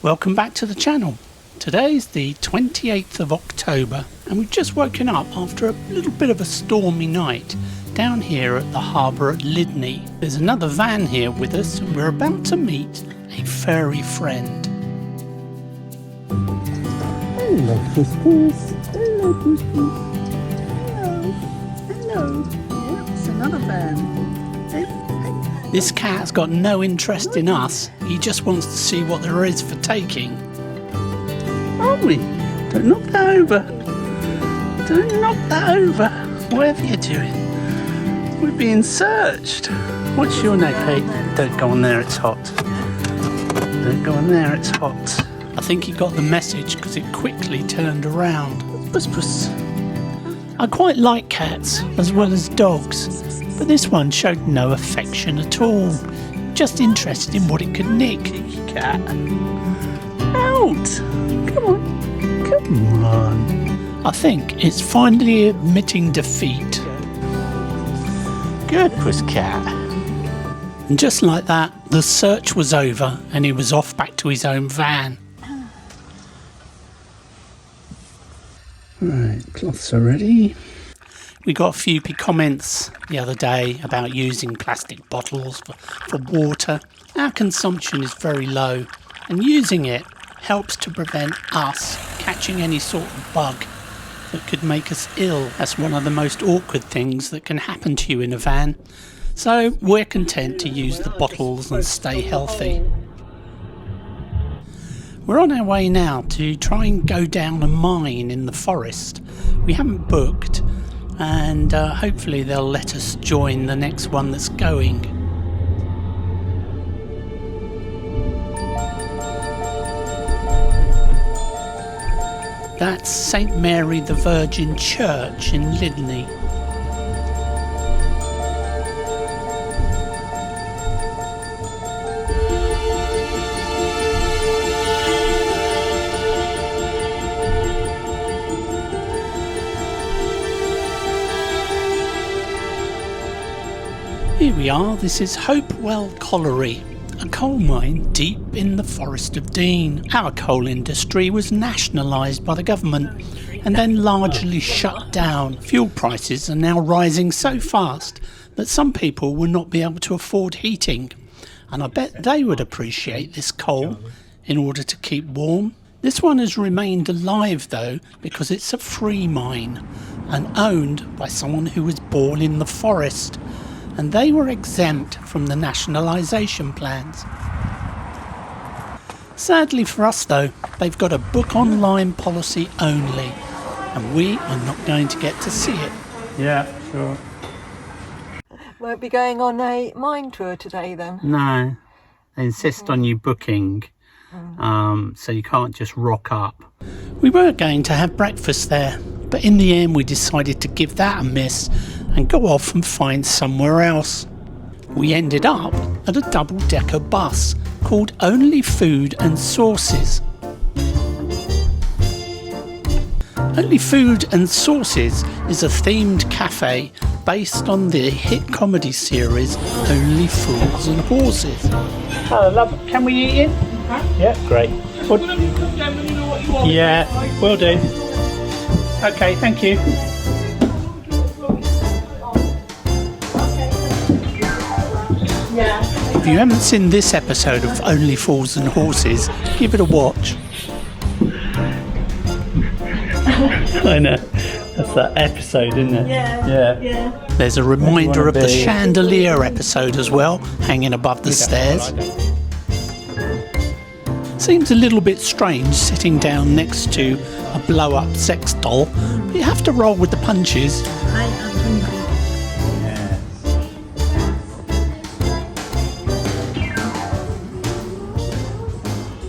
Welcome back to the channel. Today's the 28th of October and we've just woken up after a little bit of a stormy night down here at the harbour at Lydney. There's another van here with us and we're about to meet a furry friend. Hello, Puss Puss. Hello, Puss Puss. Hello. Hello. Yep, it's another van. Hey. This cat's got no interest in us. He just wants to see what there is for taking. Aren't we? Don't knock that over. Don't knock that over. Whatever you're doing. We're being searched. What's your name, Pete? Don't go on there, it's hot. Don't go on there, it's hot. I think he got the message because it quickly turned around. Puss Puss. I quite like cats as well as dogs, but this one showed no affection at all. Just interested in what it could nick. Cat. Out. Come on. Come on. I think it's finally admitting defeat. Good Pusscat. And just like that, the search was over and he was off back to his own van. Right, cloths are ready. We got a few comments the other day about using plastic bottles for water. Our consumption is very low and using it helps to prevent us catching any sort of bug that could make us ill. That's one of the most awkward things that can happen to you in a van. So we're content to use the bottles and stay healthy. We're on our way now to try and go down a mine in the forest. We haven't booked and hopefully they'll let us join the next one that's going. That's St Mary the Virgin Church in Lydney. Here we are, this is Hopewell Colliery, a coal mine deep in the Forest of Dean. Our coal industry was nationalised by the government and then largely shut down. Fuel prices are now rising so fast that some people will not be able to afford heating, and I bet they would appreciate this coal in order to keep warm. This one has remained alive though because it's a free mine and owned by someone who was born in the forest, and they were exempt from the nationalisation plans. Sadly for us though, they've got a book online policy only, and we are not going to get to see it. Yeah, sure. Won't be going on a mine tour today then? No, they insist on you booking, so you can't just rock up. We were going to have breakfast there, but in the end we decided to give that a miss and go off and find somewhere else. We ended up at a double-decker bus called Only Food and Sauces. Only Food and Sauces is a themed cafe based on the hit comedy series Only Fools and Horses. Hello, love. Can we eat it? Yeah, great. What? Yeah, will do. Okay, thank you. If you haven't seen this episode of Only Fools and Horses, give it a watch. I know. That's that episode, isn't it? Yeah. There's a reminder of the chandelier episode as well, hanging above the stairs. Seems a little bit strange sitting down next to a blow-up sex doll, but you have to roll with the punches. I am hungry.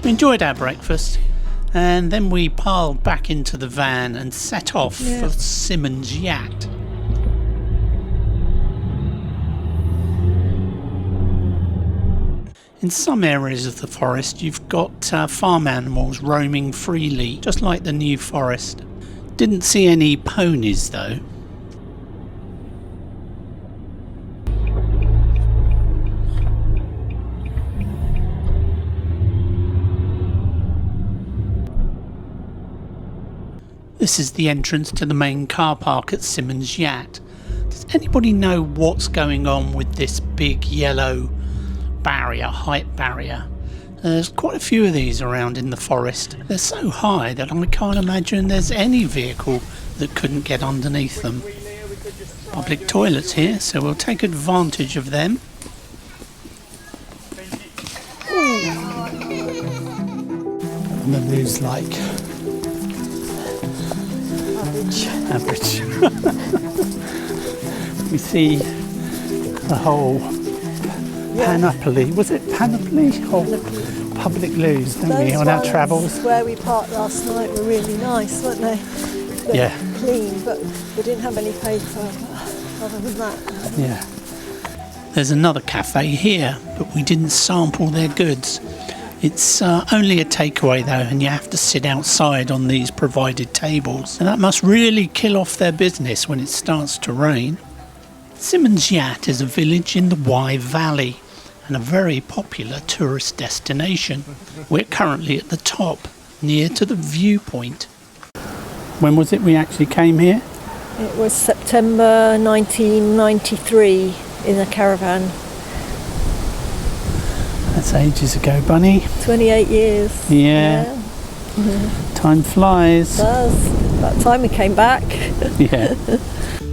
We enjoyed our breakfast and then we piled back into the van and set off for Symonds Yat. In some areas of the forest you've got farm animals roaming freely, just like the New Forest. Didn't see any ponies though. This is the entrance to the main car park at Symonds Yat. Does anybody know what's going on with this big yellow barrier, height barrier? There's quite a few of these around in the forest. They're so high that I can't imagine there's any vehicle that couldn't get underneath them. Public toilets here, so we'll take advantage of them. And then there's like average. We see the whole panoply. Was it panoply or public loos, don't we, on our travels? Where we parked last night were really nice, weren't they? Yeah. Clean, but we didn't have any paper. Other than that. Yeah. There's another cafe here, but we didn't sample their goods. It's only a takeaway though, and you have to sit outside on these provided tables. And that must really kill off their business when it starts to rain. Symonds Yat is a village in the Wye Valley and a very popular tourist destination. We're currently at the top, near to the viewpoint. When was it we actually came here? It was September 1993 in a caravan. That's ages ago, Bunny. 28 years. Yeah. Time flies. It does. About time we came back. Yeah.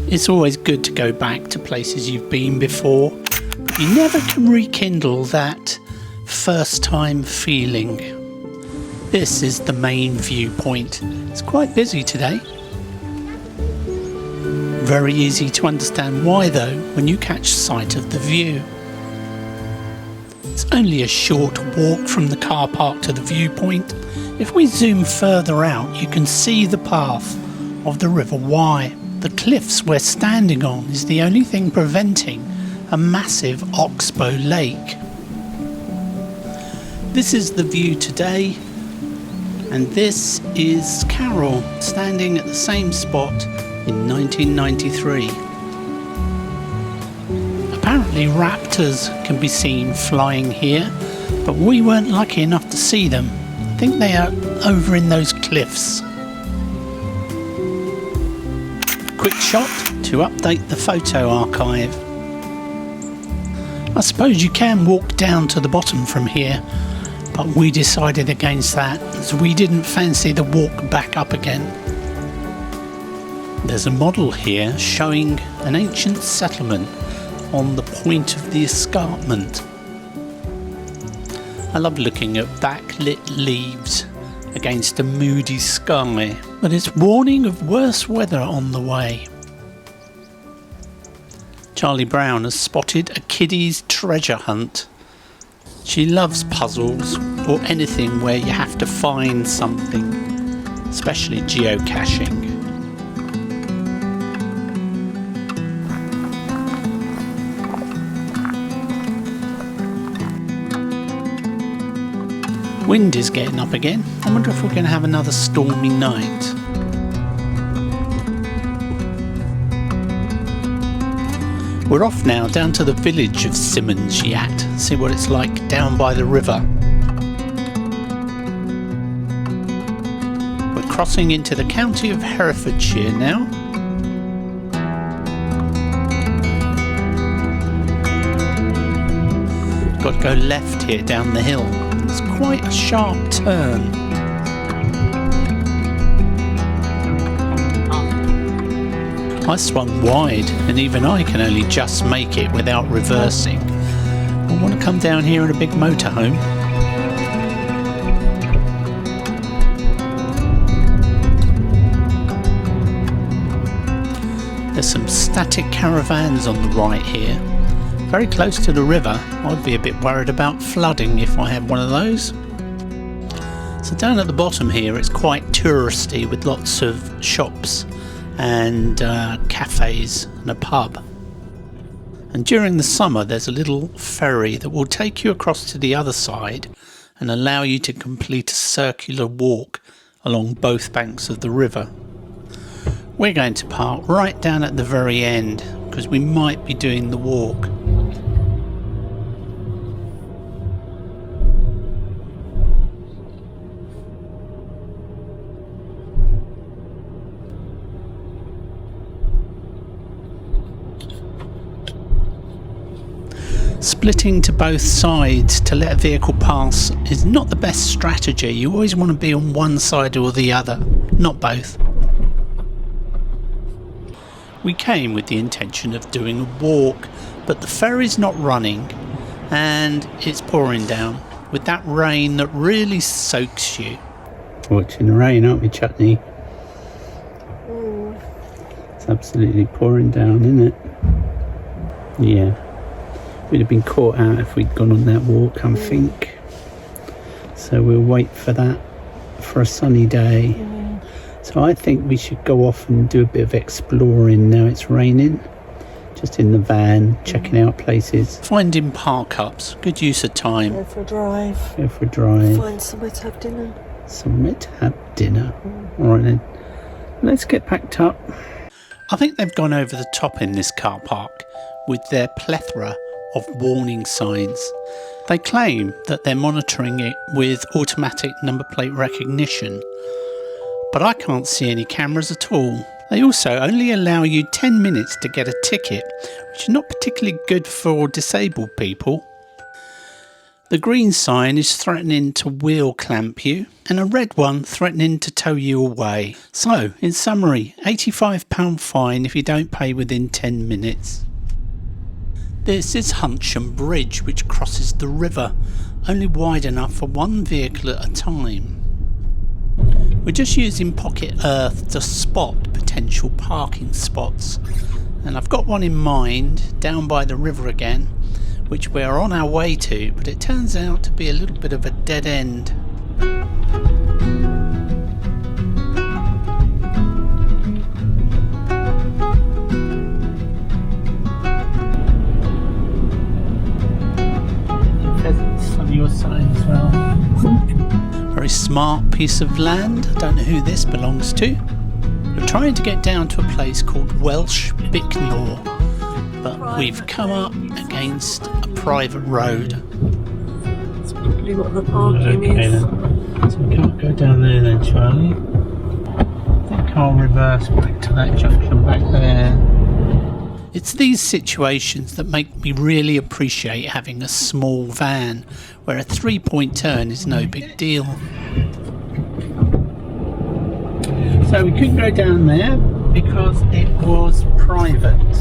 It's always good to go back to places you've been before, but you never can rekindle that first time feeling. This is the main viewpoint. It's quite busy today. Very easy to understand why though when you catch sight of the view. It's only a short walk from the car park to the viewpoint. If we zoom further out, you can see the path of the River Wye. The cliffs we're standing on is the only thing preventing a massive oxbow lake. This is the view today, and this is Carol standing at the same spot in 1993. Apparently raptors can be seen flying here, but we weren't lucky enough to see them. I think they are over in those cliffs. Quick shot to update the photo archive. I suppose you can walk down to the bottom from here, but we decided against that as we didn't fancy the walk back up again. There's a model here showing an ancient settlement on the point of the escarpment. I love looking at backlit leaves against a moody sky, but it's warning of worse weather on the way. Charlie Brown has spotted a kiddie's treasure hunt. She loves puzzles or anything where you have to find something, especially geocaching. Wind is getting up again. I wonder if we're going to have another stormy night. We're off now down to the village of Symonds Yat, see what it's like down by the river. We're crossing into the county of Herefordshire now. Got to go left here down the hill. It's quite a sharp turn. I swung wide and even I can only just make it without reversing. I want to come down here in a big motorhome. There's some static caravans on the right here. Very close to the river. I'd be a bit worried about flooding if I had one of those. So down at the bottom here it's quite touristy with lots of shops and cafes and a pub. And during the summer there's a little ferry that will take you across to the other side and allow you to complete a circular walk along both banks of the river. We're going to park right down at the very end because we might be doing the walk. Splitting to both sides to let a vehicle pass is not the best strategy. You always want to be on one side or the other, not both. We came with the intention of doing a walk, but the ferry's not running and it's pouring down with that rain that really soaks you. Watching the rain, aren't we, Chutney? It's absolutely pouring down, isn't it? Yeah. We'd have been caught out if we'd gone on that walk, I think. So we'll wait for that for a sunny day. So I think we should go off and do a bit of exploring now it's raining. Just in the van, checking out places. Finding park-ups, good use of time. Go for a drive. Go for a drive. Find somewhere to have dinner. Somewhere to have dinner. Alright then, let's get packed up. I think they've gone over the top in this car park with their plethora of warning signs. They claim that they're monitoring it with automatic number plate recognition, but I can't see any cameras at all. They also only allow you 10 minutes to get a ticket, which is not particularly good for disabled people. The green sign is threatening to wheel clamp you, and a red one threatening to tow you away. So, in summary, £85 fine if you don't pay within 10 minutes. This is Kern Bridge, which crosses the river, only wide enough for one vehicle at a time. We're just using Pocket Earth to spot potential parking spots, and I've got one in mind down by the river again, which we're on our way to, but it turns out to be a little bit of a dead end. Pheasants on your side as well. Very smart piece of land. I don't know who this belongs to. We're trying to get down to a place called Welsh Bicknor, but we've come up against a private road. That's probably what the parking is. Then. So we can't go down there then, Charlie. I think I'll reverse back to that junction back there. It's these situations that make me really appreciate having a small van, where a 3-point turn is no big deal. So we couldn't go down there because it was private.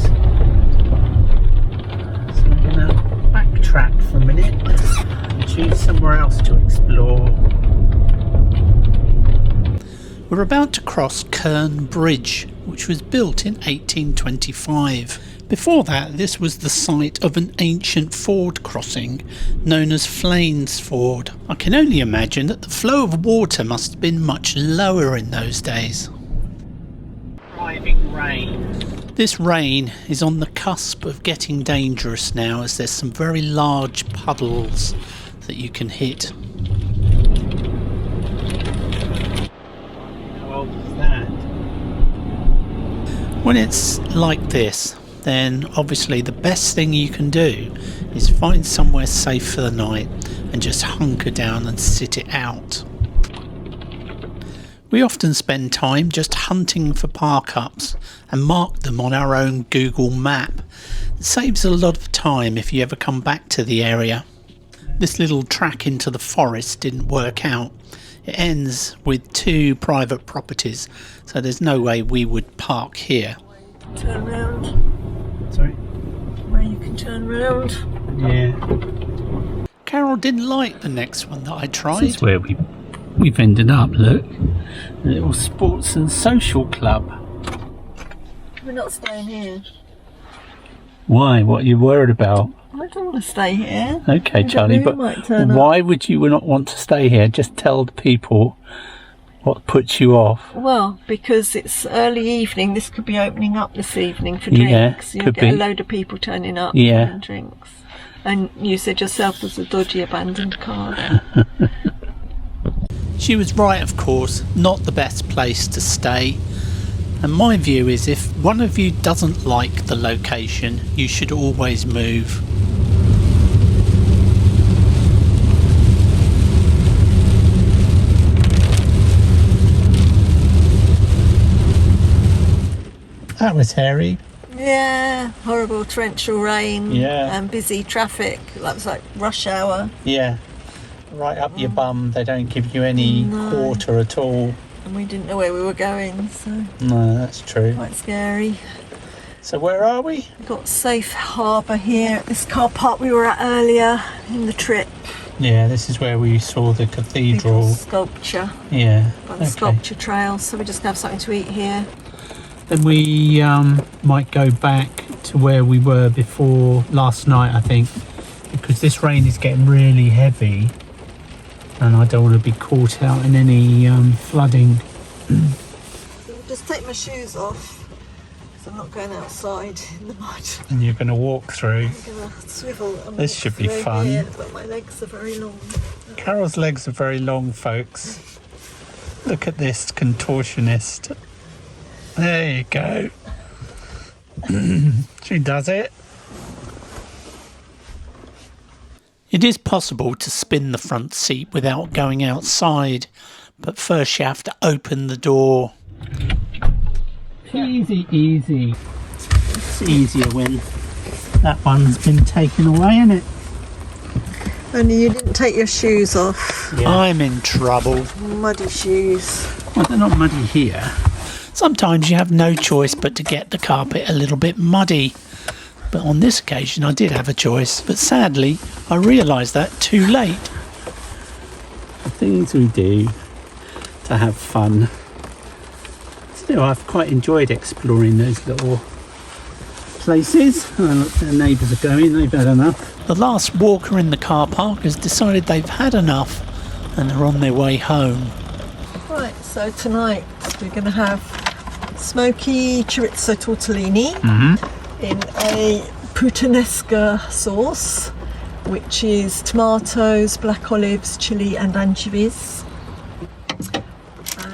So we're going to backtrack for a minute and choose somewhere else to explore. We're about to cross Kern Bridge, which was built in 1825. Before that, this was the site of an ancient ford crossing known as Flaines Ford. I can only imagine that the flow of water must have been much lower in those days. Driving rain. This rain is on the cusp of getting dangerous now, as there's some very large puddles that you can hit. How old is that? When it's like this, then obviously the best thing you can do is find somewhere safe for the night and just hunker down and sit it out. We often spend time just hunting for park-ups and mark them on our own Google map. It saves a lot of time if you ever come back to the area. This little track into the forest didn't work out. It ends with 2 private properties, so there's no way we would park here. Turn round. Sorry? Where you can turn round. Yeah. Carol didn't like the next one that I tried. This is where we've ended up, look. A little sports and social club. We're not staying here. Why? What are you worried about? I don't want to stay here. Okay, Charlie, but why would you not want to stay here? Just tell the people what puts you off. Well, because it's early evening. This could be opening up this evening for Yeah, drinks. You'll could get a be. load of people turning up Yeah. and drinks. And you said yourself there's a dodgy abandoned car there. She was right, of course, not the best place to stay. And my view is, if one of you doesn't like the location, you should always move. That was hairy. Yeah, horrible torrential rain. Yeah. And busy traffic. That was like rush hour. Yeah. Right up your bum. They don't give you any quarter at all. And we didn't know where we were going, so No, that's true. quite scary. So where are we? We've got Safe Harbour here at this car park we were at earlier in the trip. Yeah, this is where we saw the cathedral. Sculpture. Yeah. By the sculpture trail, so we're just going to have something to eat here. Then we might go back to where we were before last night, I think, because this rain is getting really heavy and I don't want to be caught out in any flooding. So I'll just take my shoes off because I'm not going outside in the mud. And you're going to walk through. I'm going to swivel and This walk should be through fun. here, but my legs are very long. Carol's legs are very long, folks. Look at this contortionist. There you go. She does it. It is possible to spin the front seat without going outside, but first you have to open the door. Easy, easy. It's easier when that one's been taken away, isn't it? Only you didn't take your shoes off. Yeah. I'm in trouble. Muddy shoes. Well, they're not muddy here. Sometimes you have no choice but to get the carpet a little bit muddy. But on this occasion I did have a choice, but sadly I realised that too late. The things we do to have fun. Still, I've quite enjoyed exploring those little places. Oh, look, the neighbours are going, they've had enough. The last walker in the car park has decided they've had enough and are on their way home. Right, so tonight we're going to have smoky chorizo tortellini in a puttanesca sauce, which is tomatoes, black olives, chilli and anchovies. And I'm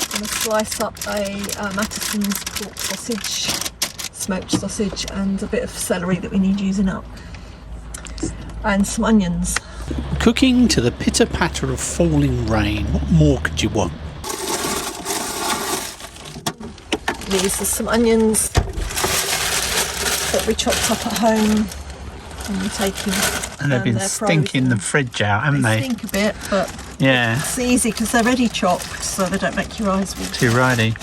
going to slice up a Mattison's pork sausage, smoked sausage, and a bit of celery that we need using up, and some onions. Cooking to the pitter-patter of falling rain. What more could you want? These are some onions that we chopped up at home and we're taking. And they've been they're stinking frozen. the fridge out, haven't They they? stink a bit, but Yeah, it's easy because they're ready chopped, so they don't make your eyes water. too righty.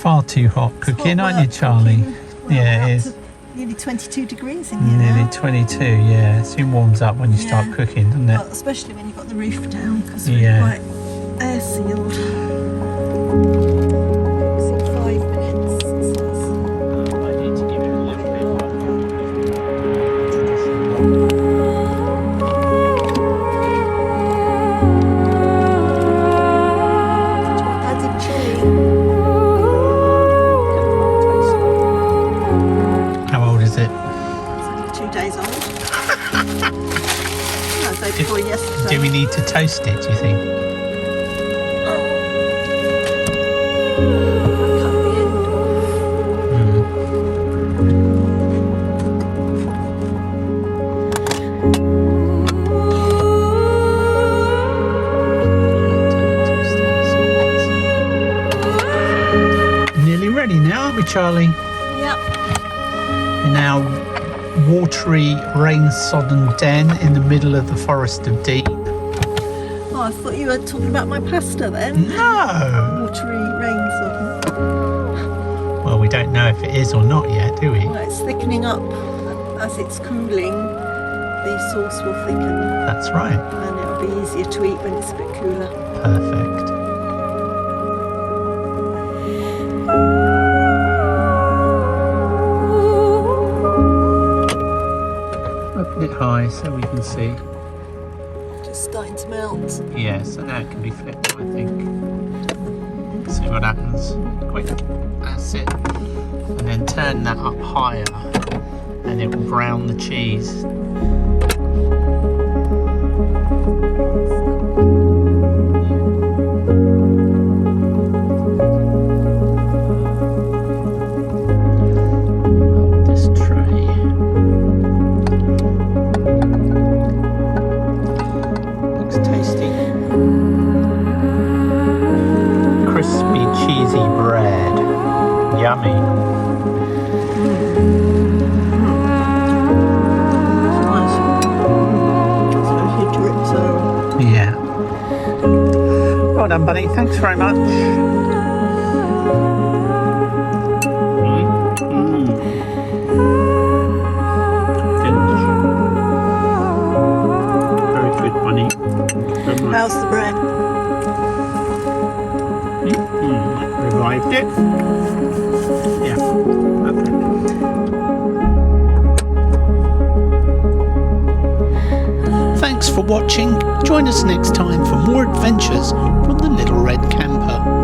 Far too hot cooking, aren't you, Charlie? Yeah, it is. Nearly 22 degrees in here Nearly now. 22, yeah. It soon warms up when you start Yeah. cooking, doesn't it? Well, especially when you've got the roof down because we're Yeah. quite air sealed. So 5 minutes. It says. Added chilli. How old is it? It's only 2 days old. No, day before yesterday. Do we need to toast it, do you think? Cut the end off. Nearly ready now, aren't we, Charlie? Yep. In our watery, rain-sodden den in the middle of the Forest of Dean. Oh, I thought you were talking about my pasta then. No! Watery rain sort. Well, we don't know if it is or not yet, do we? Well, it's thickening up as it's cooling. the sauce will thicken That's right. and it'll be easier to eat when it's a bit cooler. Perfect. Open it high so we can see. Just starting to melt. Yeah, so now it can be flipped, I think. See what happens. Quick. That's it. And then turn that up higher and it will brown the cheese. This tray. Looks tasty. Crispy, cheesy bread. Yummy. Yeah. Well done, buddy. Thanks very much. Very good, bunny. Very much. How's the bread? Revived it. Yeah. Perfect. Thanks for watching. Join us next time for more adventures from the Little Red Camper.